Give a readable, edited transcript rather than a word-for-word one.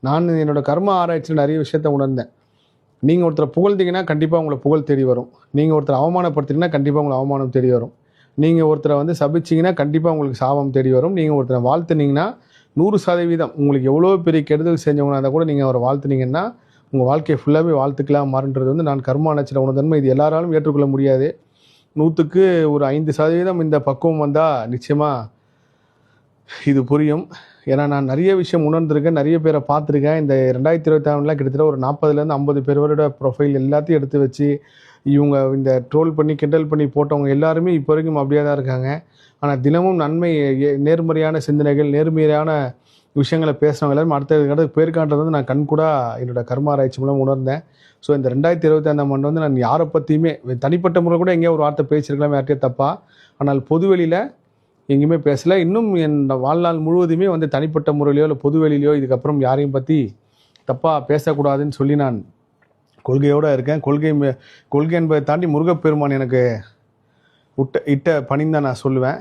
நான் என்னோட கர்ம ஆராய்ச்சியில் நிறைய விஷயத்த உணர்ந்தேன். நீங்கள் ஒருத்தரை புகழ்ந்தீங்கன்னா கண்டிப்பாக உங்களை புகழ் தேடி வரும். நீங்கள் ஒருத்தரை அவமானப்படுத்தினீங்கன்னா கண்டிப்பாக உங்களை அவமானம் தேடி வரும். நீங்கள் ஒருத்தரை வந்து சபிச்சிங்கன்னா கண்டிப்பாக உங்களுக்கு சாபம் தேடி வரும். நீங்கள் ஒருத்தரை வாழ்த்துனீங்கன்னா 100% உங்களுக்கு எவ்வளோ பெரிய கெடுதல் செஞ்சவங்கனா இருந்தால் கூட நீங்கள் அவரை வாழ்த்துனீங்கன்னா உங்கள் வாழ்க்கையை ஃபுல்லாகவே வாழ்த்துக்கலாம் மாறுன்றது வந்து நான் கர்ம ஆராய்ச்சியில் உணர்ந்தன்மை. இது எல்லாராலும் ஏற்றுக்கொள்ள முடியாது. 100க்கு ஒரு 5% இந்த பக்குவம் வந்தால் நிச்சயமாக இது புரியும். ஏன்னா நான் நிறைய விஷயம் உணர்ந்திருக்கேன், நிறைய பேரை பார்த்துருக்கேன். இந்த 2026 கிட்டத்தட்ட ஒரு 40லேருந்து 50 பேரோட ப்ரொஃபைல் எல்லாத்தையும் எடுத்து வச்சு இவங்க இந்த ட்ரோல் பண்ணி கிண்டல் பண்ணி போட்டவங்க எல்லாருமே இப்போ வரைக்கும் அப்படியே தான் இருக்காங்க. ஆனால் தினமும் நன்மை நேர்மறையான சிந்தனைகள் நேர்மறையான விஷயங்களை பேசுகிறவங்க எல்லாரும் அடுத்த பேருக்கான்றது வந்து நான் கண்கூடாக என்னோட கர்ம ஆராய்ச்சி மூலம் உணர்ந்தேன். ஸோ இந்த 2025 வந்து நான் யாரை பற்றியுமே தனிப்பட்ட முறை கூட எங்கேயோ ஒரு வார்த்தை பேசியிருக்கலாம் யார்கிட்டயே தப்பா. ஆனால் பொதுவெளியில் எங்கேயுமே பேசலை. இன்னும் என் வாழ்நாள் முழுவதுமே வந்து தனிப்பட்ட முறையிலையோ இல்லை பொதுவெளியிலையோ இதுக்கப்புறம் யாரையும் பற்றி தப்பாக பேசக்கூடாதுன்னு சொல்லி நான் கொள்கையோடு இருக்கேன். கொள்கை என்பதை தாண்டி முருகப்பெருமான் எனக்கு இட்ட பணின்னு தான் நான் சொல்லுவேன்.